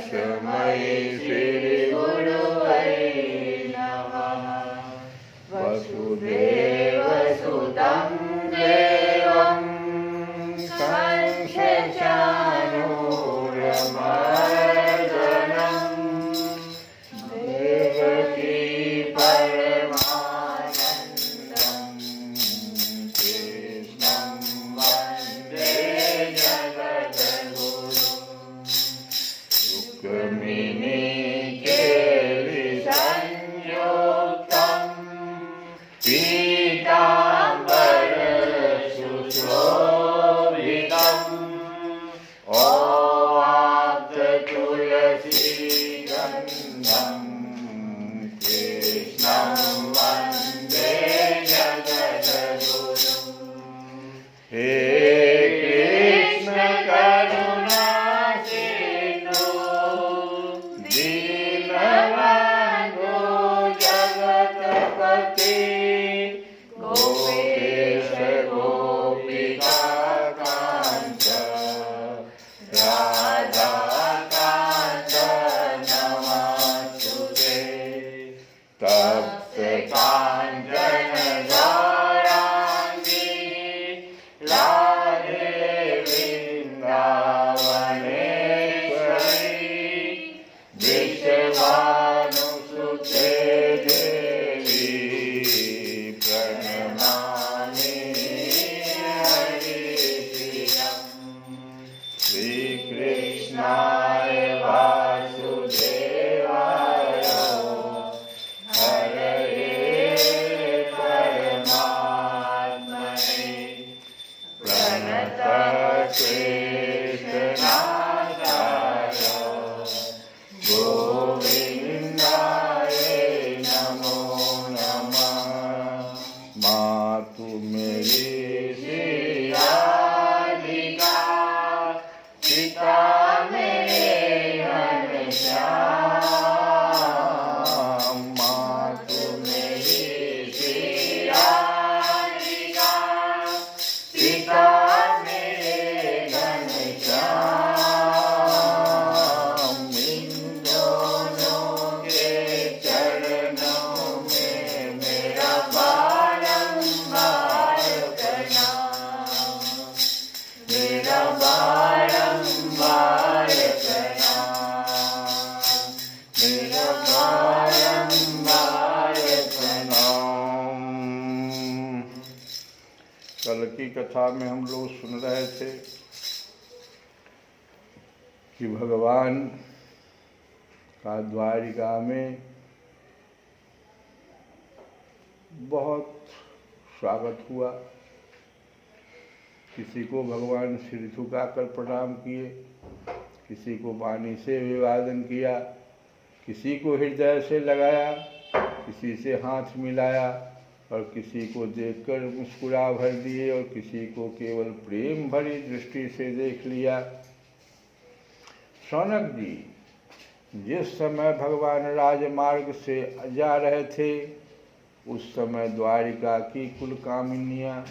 तस्मै श्री गुरुवे नमः। वसुदेवसुतं देवं कंसचाणूरमर्दनं देवकी परमानन्दं कृष्णं वन्दे जगद्गुरुं। रुक्मिणी केलिसंयुक्तं पीताम्बर सुशोभितं ओवाप्त तुलसी गन्धं कृष्णं वन्दे जगद्गुरुं। हे कृष्ण करुणा सिन्धु दीनबन्धो जगत्पते गोपेश गोपिकान्त राधाकान्त नमस्तुते। तप्त काञ्चन गौराङ्गी राधे वृन्दावनेश्वरी विश्वानुसुते देवी प्रणमामि हरिप्रियम्। श्रीकृष्णाय वासुदेवाय हरये परमात्मने प्रणतक्लेशनाशाय गोविन्दाय नमो नमः। मातु मेरी श्री राधिका पिता मेरे घनश्याम। मातु मेरी श्री राधिका पिता मेरे घनश्याम। इन दोनों के चरणों में मेरा बारंबार प्रणाम, मेरा बारंबार प्रणाम, मेरा बारंबार प्रणाम। कल की कथा में हम लोग सुन रहे थे कि भगवान का द्वारिका में बहुत स्वागत हुआ। किसी को भगवान सिर झुकाकर प्रणाम किए, किसी को वाणी से अभिवादन किया, किसी को हृदय से लगाया, किसी से हाथ मिलाया और किसी को देखकर मुस्कुरा भर दिए और किसी को केवल प्रेम भरी दृष्टि से देख लिया। शौनक जी जिस समय भगवान राजमार्ग से जा रहे थे उस समय द्वारिका की कुल कामिनियाँ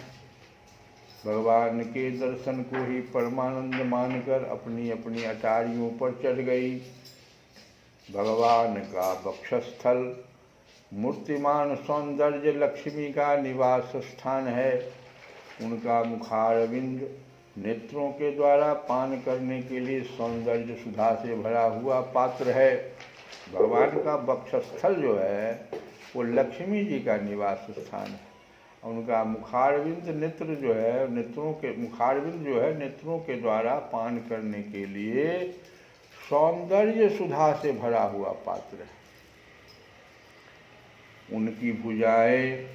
भगवान के दर्शन को ही परमानंद मानकर अपनी अपनी अटारियों पर चढ़ गई। भगवान का वक्षस्थल मूर्तिमान सौंदर्य लक्ष्मी का निवास स्थान है। उनका मुखारविंद नेत्रों के द्वारा पान करने के लिए सौंदर्य सुधा से भरा हुआ पात्र है। भगवान का वक्षस्थल जो है वो लक्ष्मी जी का निवास स्थान है। उनका मुखारविंद नेत्र जो है, मुखारविंद जो है नेत्रों के द्वारा पान करने के लिए सौंदर्य सुधा से भरा हुआ पात्र है। उनकी भुजाएं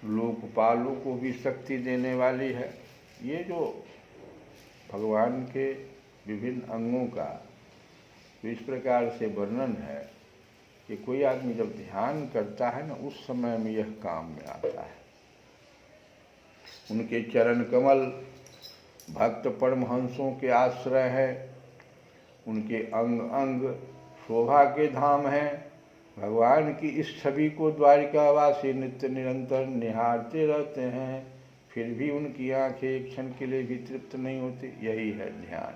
लोकपालों को भी शक्ति देने वाली है। ये जो भगवान के विभिन्न अंगों का इस प्रकार से वर्णन है कि कोई आदमी जब ध्यान करता है ना उस समय में यह काम में आता है। उनके चरण कमल भक्त परमहंसों के आश्रय है। उनके अंग अंग शोभा के धाम हैं। भगवान की इस छवि को द्वारिकावासी नित्य निरंतर निहारते रहते हैं, फिर भी उनकी आंखें एक क्षण के लिए भी तृप्त नहीं होती। यही है ध्यान।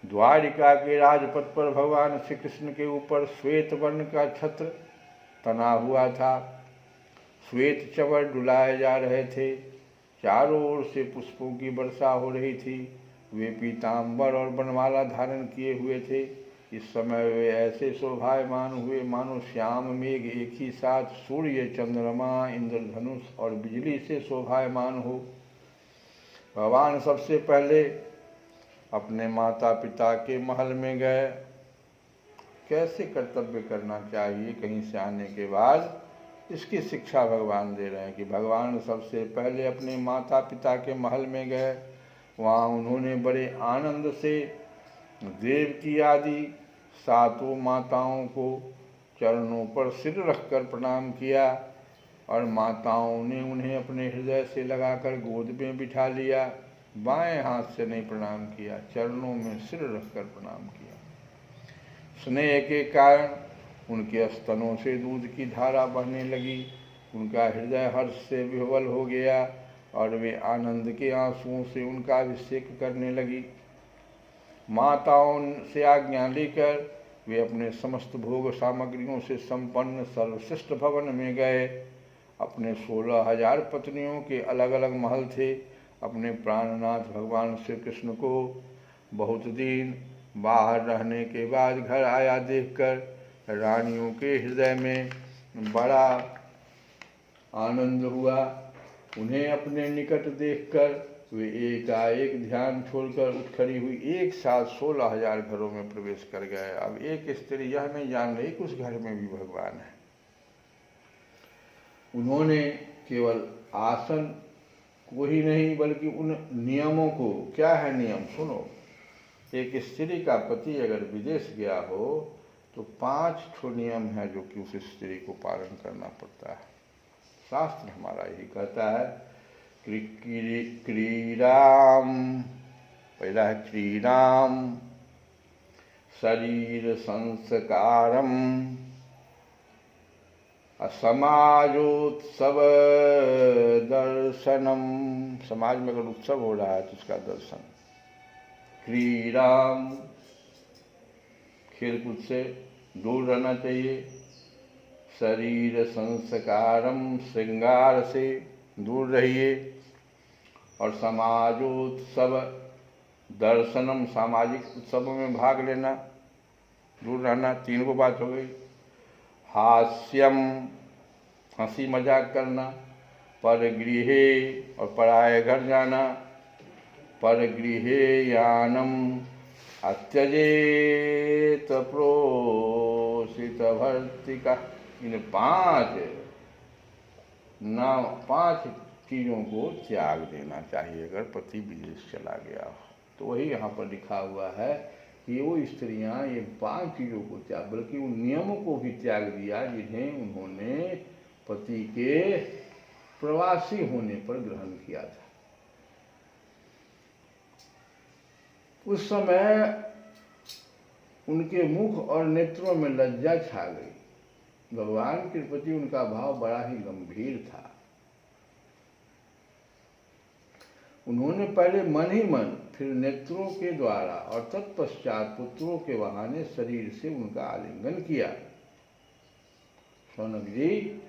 द्वारिका के राजपथ पर भगवान श्री कृष्ण के ऊपर श्वेत वर्ण का छत्र तना हुआ था। श्वेत चंवर डुलाए जा रहे थे। चारों ओर से पुष्पों की वर्षा हो रही थी। वे पीताम्बर और बनमाला धारण किए हुए थे। इस समय वे ऐसे शोभायमान हुए मानो श्याम मेघ एक ही साथ सूर्य, चंद्रमा, इंद्रधनुष और बिजली से शोभायमान हो। भगवान सबसे पहले अपने माता पिता के महल में गए। कैसे कर्तव्य करना चाहिए कहीं से आने के बाद, इसकी शिक्षा भगवान दे रहे हैं कि भगवान सबसे पहले अपने माता पिता के महल में गए। वहाँ उन्होंने बड़े आनंद से देवकी आदि सातों माताओं को चरणों पर सिर रखकर प्रणाम किया और माताओं ने उन्हें अपने हृदय से लगाकर गोद में बिठा लिया। बाएं हाथ से नहीं प्रणाम किया, चरणों में सिर रखकर प्रणाम किया। स्नेह के कारण उनके स्तनों से दूध की धारा बहने लगी। उनका हृदय हर्ष से विह्वल हो गया और वे आनंद के आंसुओं से उनका अभिषेक करने लगी। माताओं से आज्ञा लेकर वे अपने समस्त भोग सामग्रियों से संपन्न सर्वश्रेष्ठ भवन में गए। अपने 16,000 पत्नियों के अलग अलग महल थे। अपने प्राणनाथ भगवान श्री कृष्ण को बहुत दिन बाहर रहने के बाद घर आया देखकर रानियों के हृदय में बड़ा आनंद हुआ। उन्हें अपने निकट देखकर वे एकाएक ध्यान छोड़कर उठ खड़ी हुई। एक साथ 16,000 घरों में प्रवेश कर गए। अब एक स्त्री यह नहीं जान रही कि उस घर में भी भगवान है। उन्होंने केवल आसन को ही नहीं बल्कि उन नियमों को, क्या है नियम सुनो। एक स्त्री का पति अगर विदेश गया हो तो 5 नियम है जो कि उस स्त्री को पालन करना पड़ता है। शास्त्र हमारा यही कहता है। क्रीडाम, पहला है क्रीडाम, शरीर संस्कारम, समाजोत्सव दर्शनम, समाज में अगर उत्सव हो रहा है तो उसका दर्शन। क्रीडाम, खेलकूद से दूर रहना चाहिए। शरीर संस्कारम, श्रृंगार से दूर रहिए। और समाजोत्सव दर्शनम, सामाजिक उत्सवों में भाग लेना, दूर रहना। 3 को बात हो गई। हास्यम, हंसी मजाक करना। परगृहे, और पराये घर जाना। परगृहे यानम अत्यजेत प्रोषित भर्तिका। इन 5 चीज़ों को त्याग देना चाहिए अगर पति विदेश चला गया हो। तो वही यहाँ पर लिखा हुआ है कि वो स्त्रियाँ ये 5 चीज़ों को त्याग, बल्कि उन नियमों को भी त्याग दिया जिन्हें उन्होंने पति के प्रवासी होने पर ग्रहण किया था। उस समय उनके मुख और नेत्रों में लज्जा छा गई। भगवान के प्रति उनका भाव बड़ा ही गंभीर था। उन्होंने पहले मन ही मन, फिर नेत्रों के द्वारा और तत्पश्चात पुत्रों के बहाने शरीर से उनका आलिंगन किया। शौनक जी,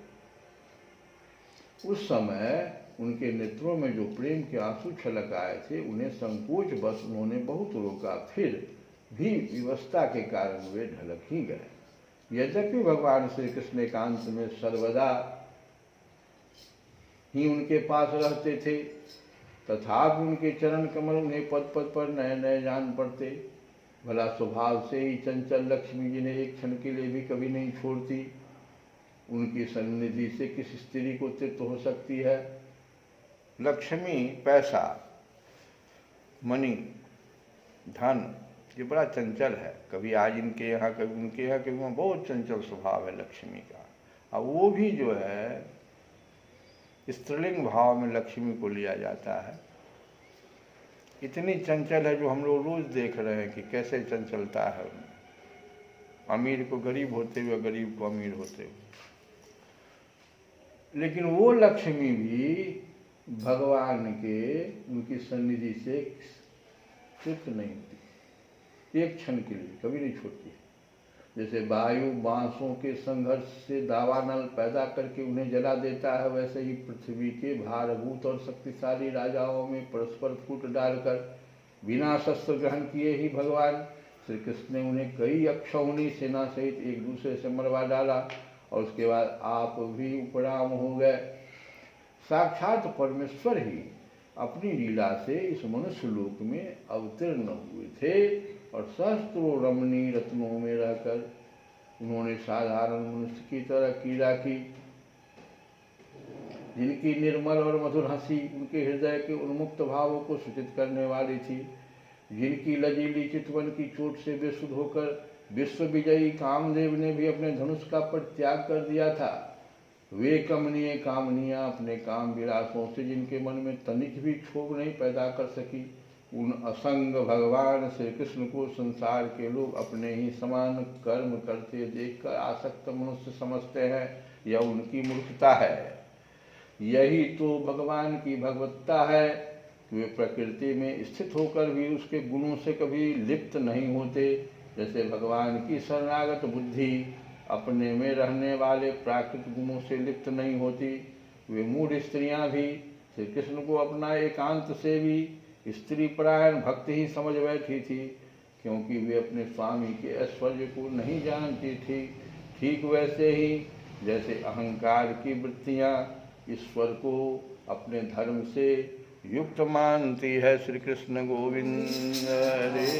उस समय उनके नेत्रों में जो प्रेम के आंसू छलक आए थे उन्हें संकोच बस उन्होंने बहुत रोका, फिर भी विवशता के कारण वे ढलक ही गए। यद्यपि भगवान श्री कृष्ण एकांत में सर्वदा ही उनके पास रहते थे, तथापि उनके चरण कमल उन्हें पद पद पर नए नए जान पड़ते। भला स्वभाव से ही चंचल लक्ष्मी जिन्हें एक क्षण के लिए भी कभी नहीं छोड़ती, उनकी सन्निधि से किस स्त्री को तृप्त हो सकती है। लक्ष्मी, पैसा, मनी, धन, ये बड़ा चंचल है। कभी आज इनके यहाँ, कभी उनके यहाँ, कभी वहाँ, बहुत चंचल स्वभाव है लक्ष्मी का। अब वो भी जो है स्त्रीलिंग भाव में लक्ष्मी को लिया जाता है। इतनी चंचल है जो हम लोग रोज देख रहे हैं कि कैसे चंचलता है। अमीर को गरीब होते हुए, गरीब को अमीर होते हुए। लेकिन वो लक्ष्मी भी भगवान के, उनकी सन्निधि से तृप्त नहीं होती। एक क्षण के लिए कभी नहीं छोड़ती। जैसे वायु बांसों के संघर्ष से दावानल पैदा करके उन्हें जला देता है, वैसे ही पृथ्वी के भारभूत और शक्तिशाली राजाओं में परस्पर फूट डालकर बिना शस्त्र ग्रहण किए ही भगवान श्री कृष्ण ने उन्हें कई अक्षौहिणी सेना सहित एक दूसरे से मरवा डाला और उसके बाद आप भी उपराम हो गए। साक्षात परमेश्वर ही अपनी लीला से इस मनुष्य लोक में अवतीर्ण हुए थे और सहस्त्रों रमणीय रत्नों में रहकर उन्होंने साधारण मनुष्य की तरह क्रीड़ा की, जिनकी निर्मल और मधुर हंसी उनके हृदय के उन्मुक्त भावों को सूचित करने वाली थी, जिनकी लजीली चितवन की चोट से बेसुध होकर विश्व विजयी कामदेव ने भी अपने धनुष का परित्याग कर दिया था। वे कमनीय कामनियाँ अपने काम विलासों से जिनके मन में तनिक भी क्षोभ नहीं पैदा कर सकी, उन असंग भगवान श्री कृष्ण को संसार के लोग अपने ही समान कर्म करते देखकर आसक्त मनुष्य समझते हैं। यह उनकी मूर्खता है। यही तो भगवान की भगवत्ता है कि वे प्रकृति में स्थित होकर भी उसके गुणों से कभी लिप्त नहीं होते। जैसे भगवान की शरणागत बुद्धि अपने में रहने वाले प्राकृतिक गुणों से लिप्त नहीं होती, वे मूढ़ स्त्रियां भी श्री कृष्ण को अपना एकांत से भी स्त्री परायण भक्त ही समझ बैठी थी, क्योंकि वे अपने स्वामी के ऐश्वर्य को नहीं जानती थी। ठीक वैसे ही जैसे अहंकार की वृत्तियाँ ईश्वर को अपने धर्म से युक्त मानती है। श्री कृष्ण गोविंद हरे।